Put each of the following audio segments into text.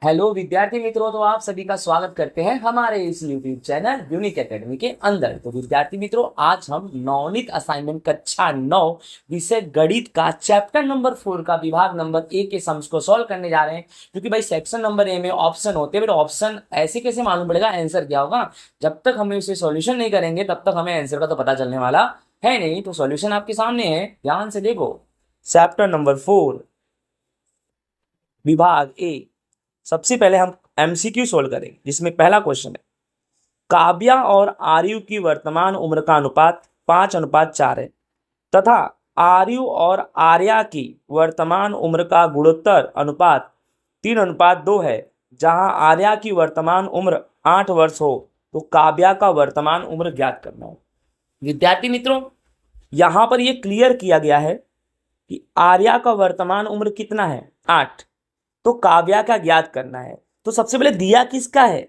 Hello विद्यार्थी मित्रों, तो आप सभी का स्वागत करते हैं हमारे इस यूट्यूब चैनल यूनिक एकेडमी के अंदर। तो विद्यार्थी मित्रों, आज हम नवनीत असाइनमेंट कक्षा 9 विषय गणित का चैप्टर नंबर 4 का विभाग नंबर ए के सम्स को सॉल्व करने जा रहे हैं। क्योंकि भाई सेक्शन नंबर ए में ऑप्शन होते हैं, बट ऑप्शन ऐसे कैसे मालूम पड़ेगा आंसर क्या होगा? जब तक हम इसे सॉल्यूशन नहीं करेंगे तब तक हमें आंसर का तो पता चलने वाला है नहीं। तो सॉल्यूशन आपके सामने है, ध्यान से देखो। चैप्टर नंबर 4 विभाग ए। सबसे पहले हम एमसीक्यू सोल्व करेंगे, जिसमें पहला क्वेश्चन है, काव्या और आर्यु की वर्तमान उम्र का अनुपात 5:4 है तथा आर्यु और आर्या की वर्तमान उम्र का गुणोत्तर अनुपात 3:2 है। जहां आर्या की वर्तमान उम्र 8 वर्ष हो तो काव्या का वर्तमान उम्र ज्ञात करना हो। विद्यार्थी मित्रों, यहां पर यह क्लियर किया गया है कि आर्या का वर्तमान उम्र कितना है? 8। तो काव्या का ज्ञात करना है। तो सबसे पहले दिया किसका है?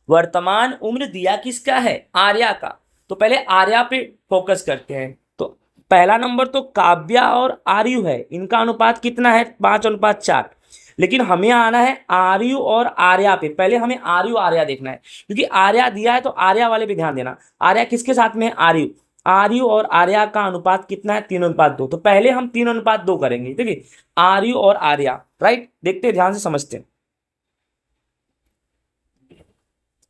वर्तमान उम्र दिया किसका है? आर्या का। तो पहले आर्या पे फोकस करते हैं। तो पहला नंबर तो काव्या और आर्यु है, इनका अनुपात कितना है? 5:4। लेकिन हमें आना है आर्यु और आर्या पे। पहले हमें आर्यु आर्या देखना है, क्योंकि आर्या दिया है तो आर्या वाले पे ध्यान देना। आर्या किसके साथ में है? आर्यु। आर्यु और आर्या का अनुपात कितना है? 3:2। तो पहले हम 3:2 करेंगे। देखिए, आर्यु और आर्या, राइट। देखते हैं, ध्यान से समझते हैं।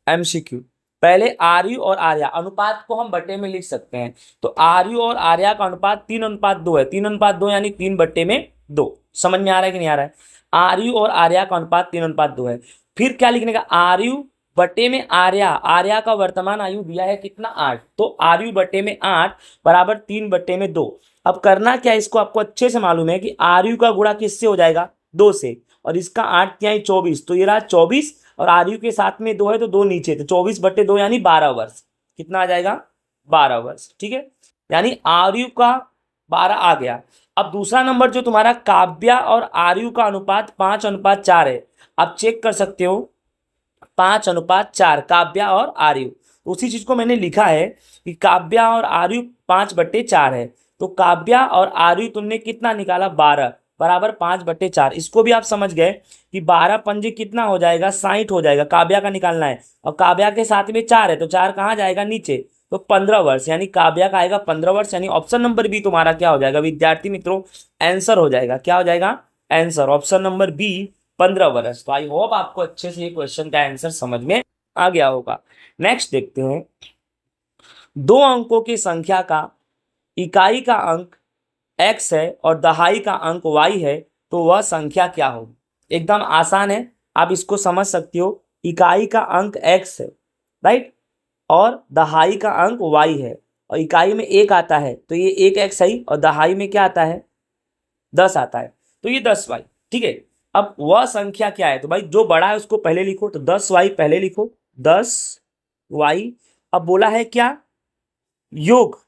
एमसीक्यू, पहले आर्यु और आर्या अनुपात को हम बटे में लिख सकते हैं। तो आर्यु और आर्या का अनुपात 3:2 है। 3:2 यानी 3/2। समझ में आ रहा है कि नहीं आ रहा है? आर्यु और आर्या का अनुपात 3:2 है। फिर क्या लिखने का? आर्यु बटे में आर्या। आर्या का वर्तमान आयु दिया है कितना? 8। तो आर्यु बटे में 8 बराबर 3/2। अब करना क्या है, इसको आपको अच्छे से मालूम है कि आर्यु का गुणा किससे हो जाएगा? 2 से। और इसका 8 यानी 24, तो ये रहा 24। और आर्यु के साथ में 2 है तो 2 नीचे, तो 24/2 यानी 12 वर्ष। कितना आ जाएगा? 12 वर्ष। ठीक है, यानी आर्यु का 12 आ गया। अब दूसरा नंबर जो तुम्हारा काव्या और आर्यु का अनुपात 5:4 है। आप चेक कर सकते हो, 5:4 काव्या और आर्यु। उसी चीज को मैंने लिखा है कि काव्या और आर्यु 5/4 है। तो काव्या और आर्यु तुमने कितना निकाला? 12 बराबर 5/4। इसको भी आप समझ गए कि 12 पंजे कितना हो जाएगा? 60 हो जाएगा। काव्या का निकालना है, और काव्या के साथ में 4 है तो 4 कहाँ जाएगा? नीचे। तो 15 वर्ष, यानी काव्या का आएगा 15 वर्ष। यानी ऑप्शन नंबर बी तुम्हारा क्या हो जाएगा विद्यार्थी मित्रों? आंसर हो जाएगा। क्या हो जाएगा? आंसर, ऑप्शन नंबर बी, 15 वर्ष। तो आई होप आपको अच्छे से ये क्वेश्चन का आंसर समझ में आ गया होगा। नेक्स्ट देखते हैं, 2 अंकों की संख्या का इकाई का अंक x है और दहाई का अंक y है, तो वह संख्या क्या होगी? एकदम आसान है, आप इसको समझ सकते हो। इकाई का अंक x है, राइट, और दहाई का अंक y है, और इकाई में 1 आता है तो ये 1x है, और दहाई में क्या आता है? 10 आता है, तो ये 10y। ठीक है, अब वह संख्या क्या है? तो भाई जो बड़ा है उसको पहले लिखो, तो 10y पहले लिखो, 10y। अब बोला है क्या? योग।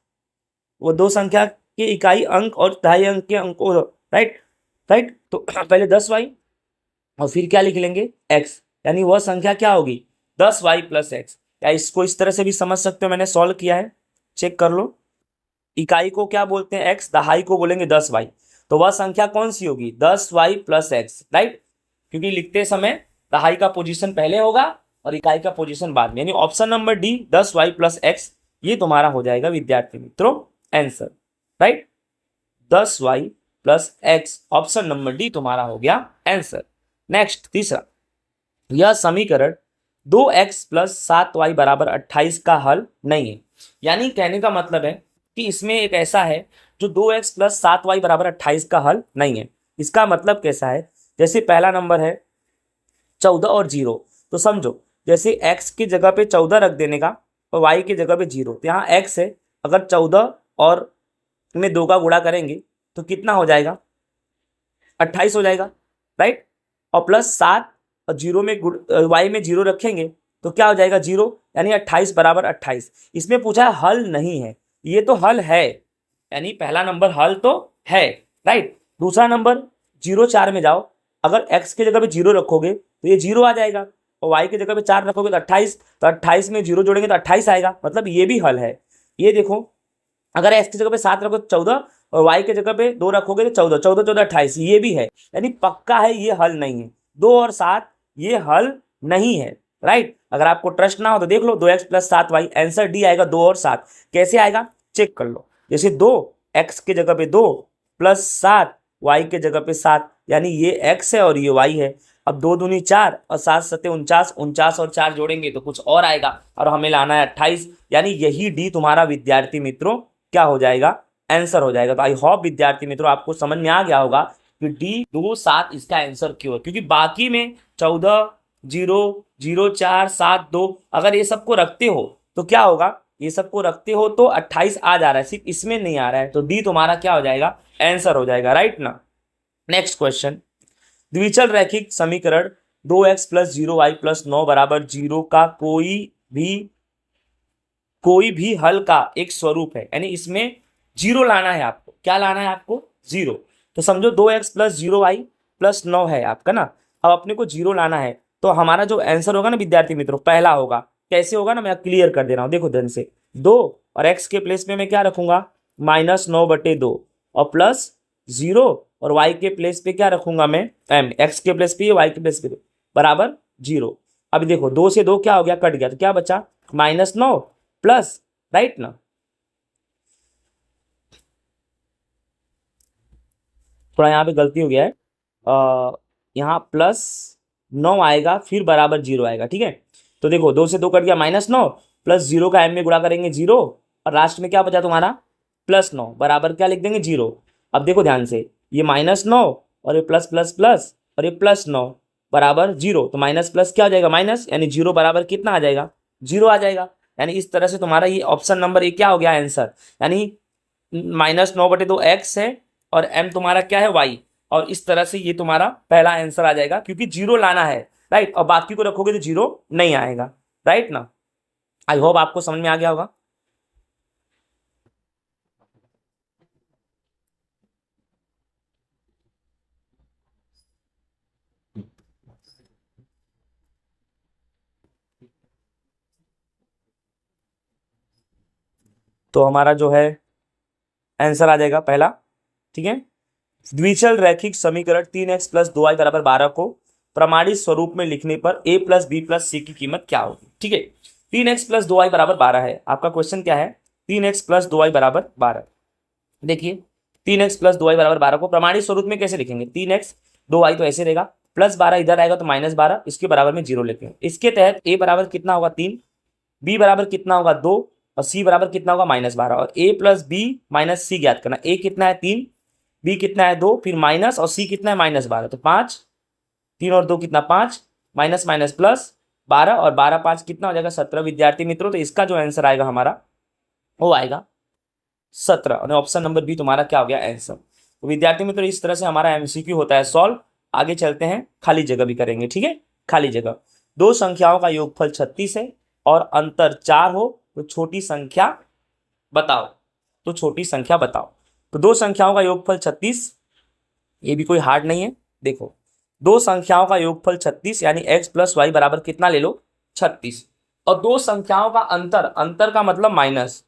वो दो संख्या के इकाई अंक और दहाई अंक के अंक, राइट राइट। तो पहले 10y और फिर क्या लिख लेंगे? x, यानी वह संख्या क्या होगी? 10y + x। या इसको इस तरह से भी समझ सकते हो, मैंने सॉल्व किया है, चेक कर लो। इकाई को क्या बोलते हैं? x, दहाई को बोलेंगे 10y। तो वह संख्या कौन सी होगी? 10y + x, right. क्योंकि लिखते समय दहाई का पोजीशन पहले होगा और इकाई का पोजीशन बाद में, यानी option number D, 10y + x, ये तुम्हारा हो जाएगा विद्यार्थी मित्रों answer, right. 10y + x, option number D तुम्हारा हो गया आंसर। नेक्स्ट तीसरा, यह समीकरण 2x + 7y = 28 का हल नहीं है। यानी कहने का मतलब है कि इसमें एक ऐसा है जो 2x + 7y = 28 का हल नहीं है। इसका मतलब कैसा है? जैसे पहला नंबर है 14 और 0, तो समझो जैसे x की जगह पे 14 रख देने का और y की जगह पे 0। तो यहाँ x है, अगर 14 और में 2 का गुणा करेंगे तो कितना हो जाएगा? 28 हो जाएगा, राइट। और +7 और 0 में y में 0 रखेंगे तो क्या हो जाएगा? 0, यानी 28 = 28। इसमें पूछा है हल नहीं है, ये तो हल है, यानी पहला नंबर हल तो है, राइट। दूसरा नंबर 0 4 में जाओ, अगर x की जगह पे 0 रखोगे तो ये 0 आ जाएगा, और y की जगह पे 4 रखोगे तो 28, तो 28 में 0 जोड़ेंगे तो 28 आएगा, मतलब ये भी हल है। ये देखो, अगर x की जगह पे 7 रखो तो 14, और y की जगह पे 2 रखोगे तो 14, 14 14 28, ये भी है, यानी पक्का है, ये हल नहीं है। 2 और 7 ये हल नहीं है, राइट। अगर आपको ट्रस्ट ना हो तो देख लो, 2x plus 7y, answer D आएगा 2 और 7। कैसे आएगा चेक कर लो, जैसे 2x के जगह पे 2 प्लस 7 y के जगह पे 7, यानी ये x है और ये y है। अब 2 दूनी 4 और 7 सत्ते 49, 49 और 4 जोड़ेंगे तो कुछ और आएगा, और हमें लाना है 28, यानी यही डी तुम्हारा विद्यार्थी मित्रों क्या हो जाएगा, आंसर हो जाएगा। तो आई होप विद्यार्थी मित्रों आपको समझ में आ गया होगा कि डी 2 7 इसका आंसर क्यों है, क्योंकि बाकी में 14 0 0 4 7 2 अगर ये सबको रखते हो तो क्या होगा, ये सबको रखते हो तो 28 आ जा रहा है, सिर्फ इसमें नहीं आ रहा है, तो डी तुम्हारा क्या हो जाएगा, आंसर हो जाएगा, राइट ना। नेक्स्ट क्वेश्चन, द्विचल रैखिक समीकरण 2x प्लस 0y प्लस 9 बराबर 0 का कोई भी हल का एक स्वरूप है, यानी इसमें जीरो लाना है आपको, क्या लाना है आपको, जीरो। तो समझो 2x प्लस 0y प्लस 9 है आपका ना, अब अपने को जीरो लाना है, तो हमारा जो आंसर होगा ना विद्यार्थी मित्रों पहला होगा, कैसे होगा ना, मैं क्लियर कर दे रहा हूं, देखो ध्यान से, 2 और x के प्लेस में मैं क्या रखूंगा, -9/2 और प्लस 0 और y के प्लेस पे क्या रखूंगा मैं, x के प्लेस पे y के प्लेस पे बराबर 0। अभी देखो 2 से 2 क्या हो गया, कट गया, तो क्या बचा, -9 प्लस, राइट ना, थोड़ा यहाँ पे गलती हो गया है, यहाँ +9 आएगा फिर बराबर 0 आएगा, ठीक है। तो देखो 2 से 2 कट गया, -9 प्लस 0 का m में गुणा करेंगे 0, और लास्ट में क्या बचा तुम्हारा, +9 बराबर क्या लिख देंगे 0। अब देखो ध्यान से, ये -9 और ये प्लस प्लस प्लस और ये +9 बराबर 0, तो माइनस प्लस क्या हो जाएगा माइनस, यानी 0 बराबर कितना आ जाएगा, 0 आ जाएगा। यानी इस तरह से तुम्हारा ये ऑप्शन नंबर ए क्या हो गया आंसर, यानी -9/2 x है और m तुम्हारा क्या है y, और इस तरह से ये तुम्हारा पहला आंसर आ जाएगा, क्योंकि 0 लाना है, राइट, और बाकी को रखोगे तो 0 नहीं आएगा, राइट ना। आई होप आपको समझ में आ गया होगा। तो हमारा जो है आंसर आ जाएगा पहला, ठीक है। द्विचल रैखिक समीकरण 3x प्लस 2y बराबर 12 को प्रमाणित स्वरूप में लिखने पर a प्लस बी प्लस सी की कीमत क्या होगी, ठीक है। 3x प्लस 2y बराबर 12 है, आपका क्वेश्चन क्या है, 3x प्लस 2y बराबर 12। देखिए 3x प्लस 2y बराबर 12 को प्रमाणित स्वरूप में कैसे लिखेंगे, 3x 2y तो ऐसे रहेगा, +12 इधर आएगा तो -12, इसके बराबर में 0 लेते हैं। इसके तहत a बराबर कितना होगा 3, b बराबर कितना होगा 2 और c बराबर कितना होगा -12, और a प्लस बी माइनस सी ज्ञात करना, a कितना है 3, b कितना है 2, फिर माइनस, और c कितना है -12, तो 5, 3 और 2 कितना 5, माइनस माइनस प्लस 12, और 12 5 कितना हो जाएगा 17 विद्यार्थी मित्रों। तो इसका जो आंसर आएगा हमारा वो आएगा 17, और ऑप्शन नंबर बी तुम्हारा क्या हो गया आंसर। तो विद्यार्थी मित्रों इस तरह से हमारा एमसीक्यू होता है सॉल्व। आगे चलते हैं, खाली जगह भी करेंगे, ठीक है। खाली जगह, दो संख्याओं का योगफल 36 है और अंतर 4 हो तो छोटी संख्या बताओ, तो छोटी संख्या बताओ। तो दो संख्याओं का योगफल 36, ये भी कोई हार्ड नहीं है। देखो दो संख्याओं का योगफल 36 यानी x प्लस वाई बराबर कितना ले लो 36, और दो संख्याओं का अंतर, अंतर का मतलब माइनस,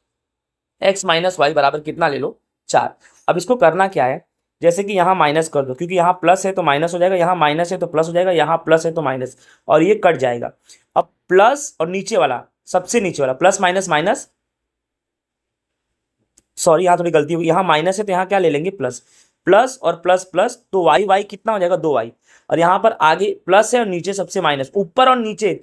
x माइनस वाई बराबर कितना ले लो 4। अब इसको करना क्या है, जैसे कि यहाँ माइनस कर दो, क्योंकि यहाँ प्लस है तो माइनस हो जाएगा, यहाँ माइनस है तो प्लस हो जाएगा, यहाँ प्लस है तो माइनस, और ये कट जाएगा। अब प्लस और नीचे वाला, सबसे नीचे वाला प्लस माइनस माइनस, सॉरी यहाँ थोड़ी गलती हुई, यहाँ माइनस है तो यहाँ क्या ले लेंगे प्लस, प्लस और प्लस प्लस, तो वाई वाई कितना हो जाएगा 2y, और यहाँ पर आगे प्लस है और नीचे सबसे माइनस, ऊपर और नीचे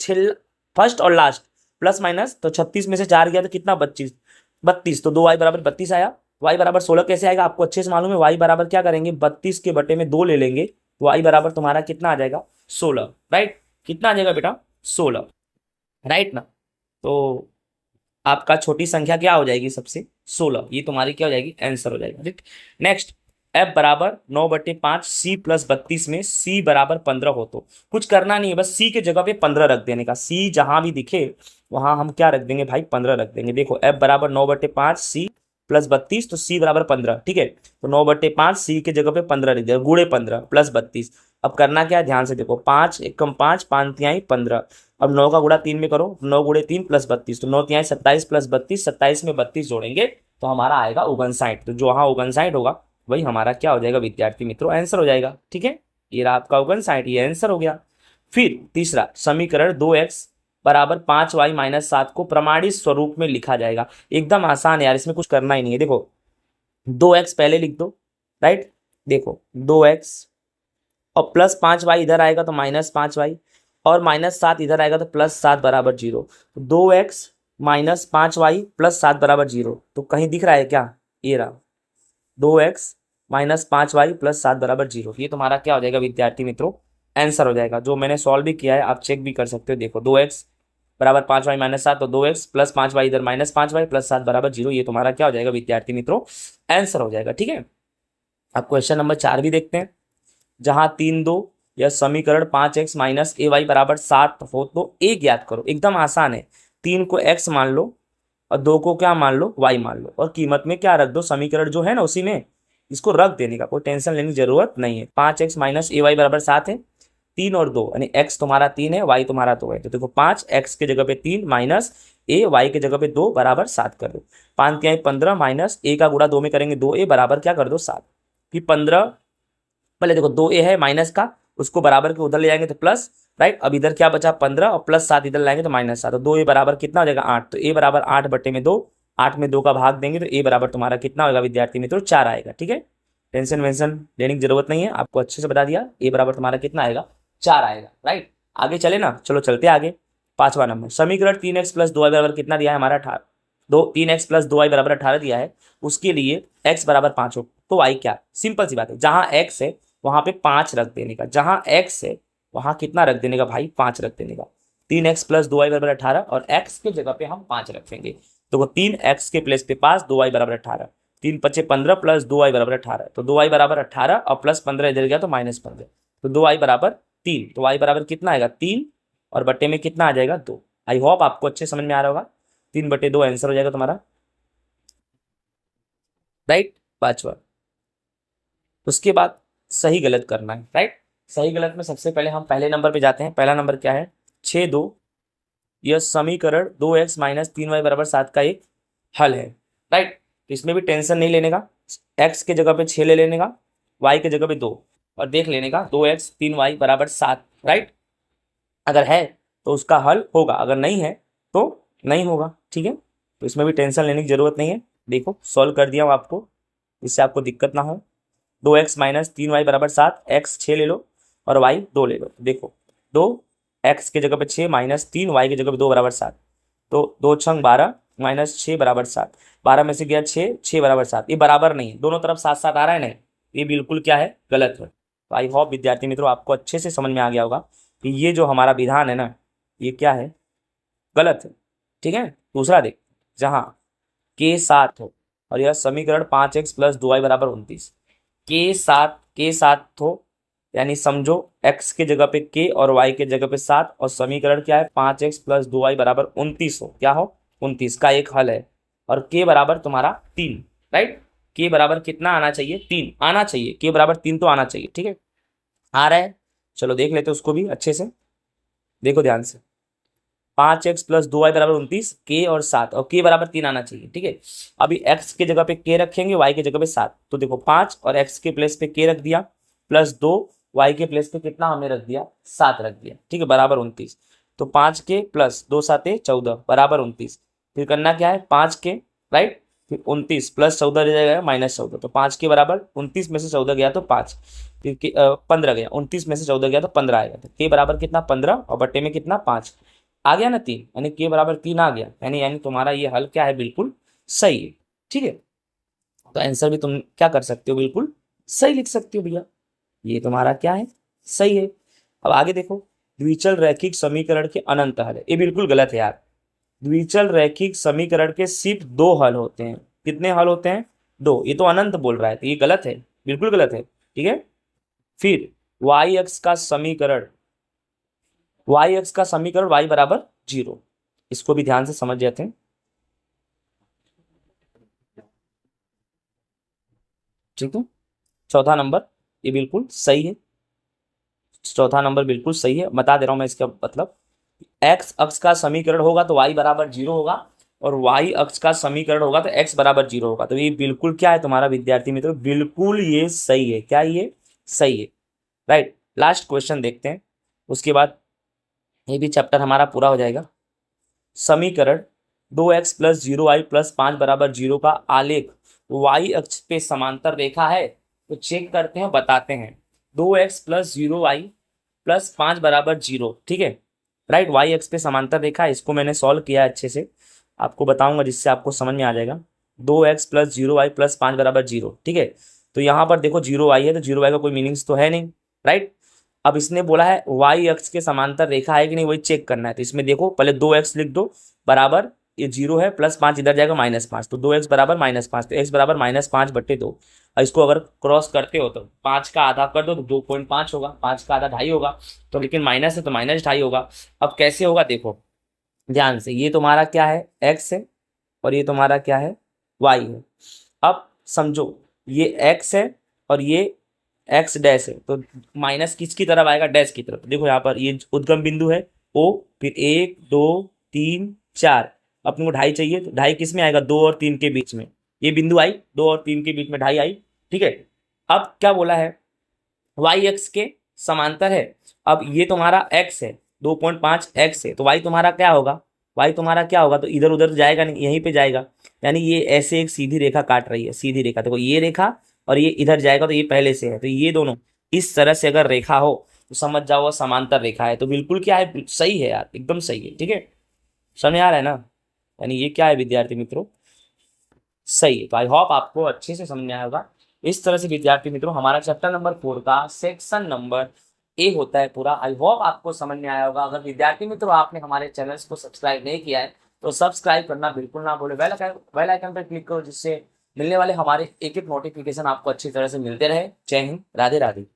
फर्स्ट और लास्ट प्लस माइनस, तो 36 में से 4 गया तो कितना 32, तो 2y बराबर 32 आया। y बराबर 16 कैसे आएगा, आपको अच्छे से मालूम है, y बराबर क्या करेंगे 32 के बटे में 2 ले लेंगे, तो y बराबर तुम्हारा कितना आ जाएगा 16, राइट, कितना आ जाएगा बेटा 16, राइट ना। तो आपका छोटी संख्या क्या हो जाएगी सबसे 16, ये तुम्हारी क्या हो जाएगी आंसर हो जाएगा, राइट। नेक्स्ट, f बराबर 9/5 c प्लस 32 में c बराबर 15 हो तो कुछ करना नहीं है, बस c के जगह पे 15 रख देने का, c जहां भी दिखे वहां हम क्या रख देंगे भाई 15 रख देंगे। देखो f बराबर 9/5 c प्लस 32, तो c बराबर 15, ठीक है, तो 9/5 c के जगह पे 15 रख दिया, गुणे 15 प्लस 32। अब करना क्या है ध्यान से देखो, 5 एकम 5 5 तिहाई 15, अब 9 का गुणा 3 में करो, 9 गुणे 3 प्लस 32, तो 9 तिहाई 27 प्लस 32, 27 में 32 जोड़ेंगे तो हमारा आएगा 59, तो जो वहाँ 59 होगा वही हमारा क्या हो जाएगा विद्यार्थी मित्रों आंसर हो जाएगा, ठीक है। ये रहा आपका 59, ये आंसर हो गया। फिर तीसरा समीकरण 2x बराबर 5y माइनस 7 को प्रमाणित स्वरूप में लिखा जाएगा। एकदम आसान है यार, इसमें कुछ करना ही नहीं है। देखो 2x पहले लिख दो, राइट। देखो 2x और प्लस 5y इधर आएगा तो माइनस 5y, और माइनस 7 इधर आएगा तो प्लस 7 बराबर 0। 2x माइनस 5y प्लस 7 बराबर 0, तो कहीं दिख रहा है क्या? ये रहा 2x माइनस 5y प्लस 7 बराबर 0। ये तुम्हारा क्या हो जाएगा विद्यार्थी मित्रों? आंसर हो जाएगा, जो मैंने सॉल्व भी किया है, आप चेक भी कर सकते हो। देखो 2x बराबर 5y माइनस 7, तो 2x प्लस 5y इधर माइनस 5y प्लस 7 बराबर 0। ये तुम्हारा क्या हो जाएगा विद्यार्थी मित्रों? आंसर हो जाएगा। ठीक है, अब क्वेश्चन नंबर 4 भी देखते हैं। जहां 3 2 या समीकरण 5x माइनस ay बराबर 7 हो तो a ज्ञात करो। एकदम आसान है, 3 को x मान लो और 2 को क्या मान लो? y मान लो, और कीमत में क्या रख दो? समीकरण जो है ना उसी में इसको रख देने का, कोई टेंशन लेने की जरूरत नहीं है। 5x माइनस ay बराबर 7 है, 3 और 2 यानी x तुम्हारा 3 है, y तुम्हारा 2 है। तो देखो 5x के जगह पे 3 माइनस a y के जगह पे 2 बराबर 7 कर दो। 5 क्या है 15 माइनस a का गुणा 2 में करेंगे 2a बराबर क्या कर दो? 7। फिर 15, पहले देखो 2a है माइनस का, उसको बराबर के उधर ले जाएंगे तो प्लस, राइट। अब इधर क्या बचा? 15 और प्लस 7 इधर लाएंगे तो माइनस 7। तो 2a बराबर कितना हो जाएगा? 8। तो a बराबर 8 बटे में 2, 8 में 2 का भाग देंगे तो a बराबर तुम्हारा कितना होगा विद्यार्थी मित्रों? 4 आएगा। ठीक है, टेंशन वेंशन लेने की जरूरत नहीं है, आपको अच्छे से बता दिया। a बराबर तुम्हारा कितना आएगा? 4 आएगा, राइट। आगे चले ना, चलो चलते आगे। 5वां नंबर समीकरण 3x प्लस 2y बराबर कितना दिया है हमारा? 18। 3x प्लस 2y बराबर 18 दिया है, उसके लिए x बराबर 5 हो तो y क्या? सिंपल सी बात है, जहां x है वहां पे 5 रख देने का, जहां x है वहां कितना रख देने का भाई? 5 रख देने का। 3x प्लस 2y बराबर 18 और x के जगह पे हम 5 रखेंगे, तो 3x के प्लेस पे 5, 2y बराबर 18। 3 पचे 15 प्लस 2y बराबर 18, तो 2y बराबर 18 और प्लस 15 इधर गया तो माइनस 15, तो 2y बराबर 3। तो y बराबर कितना आएगा? 3, और बटे में कितना आ जाएगा? 2। आई होप आपको अच्छे समझ में आ रहा होगा। 3/2 आंसर हो जाएगा तुम्हारा, राइट। 5वां, उसके बाद सही गलत करना है, राइट। सही गलत में सबसे पहले हम पहले नंबर पे जाते हैं। पहला नंबर क्या है? 6 2 यह समीकरण 2x माइनस 3y बराबर 7 का एक हल है, राइट। तो इसमें भी टेंशन नहीं लेने का, x के जगह पे 6 ले लेने का, y के जगह पे 2, और देख लेने का 2x 3y बराबर 7, राइट। अगर है तो उसका हल होगा, अगर नहीं है तो नहीं होगा। ठीक है, तो इसमें भी टेंशन लेने की जरूरत नहीं है। देखो सॉल्व कर दिया हूँ आपको, इससे आपको दिक्कत ना हो। 2x माइनस 3y बराबर 7, x 6 ले लो और y 2 ले लो। देखो 2x के जगह पे 6 माइनस 3 y की जगह पे 2 बराबर 7, तो 2 छंग 12 माइनस 6 बराबर 7। 12 में से गया 6, 6 बराबर 7। ये बराबर नहीं है, दोनों तरफ 7 7 आ रहा है, नहीं ये बिल्कुल क्या है? गलत है। तो आई होप विद्यार्थी मित्रों आपको अच्छे से समझ में आ गया होगा कि ये जो हमारा विधान है ना, ये क्या है? गलत है। ठीक है, दूसरा देख, जहाँ k 7 हो और यह समीकरण 5x प्लस 2y बराबर 29, k 7 हो, यानी समझो x के जगह पे k और y के जगह पे 7, और समीकरण क्या है? 5x प्लस 2y बराबर 29 हो। क्या हो? 29 का एक हल है, और k बराबर तुम्हारा 3, राइट। k बराबर कितना आना चाहिए? 3 आना चाहिए, k बराबर 3 तो आना चाहिए। ठीक है, आ रहा है, चलो देख लेते उसको भी अच्छे से। देखो ध्यान से, 5x प्लस 2y बराबर 29, k और 7, और k बराबर 3 आना चाहिए। ठीक है, अभी x के जगह पे k रखेंगे, y के जगह पे 7, तो देखो 5 और x के प्लेस पे k रख दिया, प्लस 2 y के प्लेस पे कितना हमने रख दिया? 7 रख दिया। ठीक है, बराबर 29। तो 5 के प्लस 2 7 14 बराबर 29। फिर करना क्या है? 5 के, राइट, फिर 29 प्लस 14 रह जाएगा माइनस 14, तो 5 के बराबर 29 में से 14 गया तो 5, फिर 15 गया, 29 में से 14 गया तो 15 आएगा। तो k बराबर कितना? 15, और बट्टे में कितना? 5 आ गया ना, 3, यानी k बराबर 3 आ गया, यानी तुम्हारा ये हल क्या है? बिल्कुल सही है। ठीक है, तो आंसर भी तुम क्या कर सकते हो? बिल्कुल सही लिख सकते हो भैया, ये तुम्हारा क्या है? सही है। अब आगे देखो, द्विचल रैखिक समीकरण के अनंत हल है। ये बिल्कुल गलत है यार। द्विचल रैखिक समीकरण के सिर्फ 2 हल होते हैं। कितने हल होते हैं? 2। ये तो अनंत बोल रहा है, तो ये गलत है, बिल्कुल गलत है। ठीक है, फिर y अक्ष का समीकरण, y बराबर 0, इसको भी ध्यान से समझ जाते हैं। ठीक है, चौथा नंबर ये बिल्कुल सही है, चौथा नंबर बिल्कुल सही है। बता दे रहा हूं मैं इसका मतलब, x अक्ष का समीकरण होगा तो y बराबर 0 होगा, और y अक्ष का समीकरण होगा तो x बराबर 0 होगा। तो ये बिल्कुल क्या है तुम्हारा विद्यार्थी मित्रों? बिल्कुल ये सही है। क्या ये सही है? राइट। लास्ट क्वेश्चन देखते हैं, उसके बाद ये भी चैप्टर हमारा पूरा हो जाएगा। समीकरण 2x प्लस 0y प्लस 5 बराबर 0 का आलेख y अक्ष पे समांतर रेखा है, तो चेक करते हैं, बताते हैं। 2x प्लस 0y प्लस 5 बराबर 0, ठीक है, राइट, y अक्ष पे समांतर रेखा है। इसको मैंने सॉल्व किया है अच्छे से, आपको बताऊंगा जिससे आपको समझ में आ जाएगा। 2x प्लस 0y प्लस 5 बराबर 0, ठीक है। तो यहाँ पर देखो 0y है, तो 0y का कोई मीनिंग्स तो है नहीं, राइट। अब इसने बोला है y अक्ष के समांतर रेखा है कि नहीं, वही चेक करना है। तो इसमें देखो पहले 2x लिख दो, बराबर ये 0 है, प्लस 5 इधर जाएगा -5, तो 2x बराबर -5, तो x बराबर -5/2। और इसको अगर क्रॉस करते हो तो 5 का आधा कर दो तो 2.5 होगा, 5 का आधा 2.5 होगा, तो लेकिन माइनस है तो -2.5 होगा। अब कैसे होगा देखो ध्यान से, ये तुम्हारा क्या है, x है, और ये तुम्हारा क्या है, y है। अब समझो ये x है और ये x डैश है, तो माइनस किसकी तरफ आएगा, डैश की तरफ। देखो यहाँ पर ये उद्गम बिंदु है O, फिर 1 2 3 4, अपने को 2.5 चाहिए, तो 2.5 किस में आएगा, 2 और 3 के बीच में, ये बिंदु आई, 2 और 3 के बीच में 2.5 आई, ठीक है। अब क्या बोला है, y अक्ष के समांतर है। अब ये तुम्हारा x है, 2.5 x है, तो y तुम्हारा क्या होगा, y तुम्हारा क्या होगा, तो इधर उधर जाएगा नहीं, यहीं पे जाएगा। यानी ये ऐसे एक सीधी रेखा काट रही है, सीधी रेखा, देखो ये रेखा और ये इधर जाएगा, तो ये पहले से है, तो ये दोनों इस तरह से अगर रेखा हो तो समझ जाओ वो समांतर रेखा है। तो बिल्कुल क्या है, सही है यार, एकदम सही है, ठीक है, समझ आ रहा है ना। यानी ये क्या है विद्यार्थी मित्रों, सही है। तो आई होप आपको अच्छे से समझ में आया होगा। इस तरह से विद्यार्थी मित्रों हमारा चैप्टर नंबर 4 का सेक्शन नंबर ए होता है पूरा। आई होप आपको समझ में आया होगा। अगर विद्यार्थी मित्रों आपने हमारे चैनल्स को सब्सक्राइब नहीं किया है तो सब्सक्राइब करना बिल्कुल ना भूले, बेल आइकन पर क्लिक करो, जिससे मिलने वाले हमारे एक एक नोटिफिकेशन आपको अच्छी तरह से मिलते रहे। जय हिंद, राधे राधे।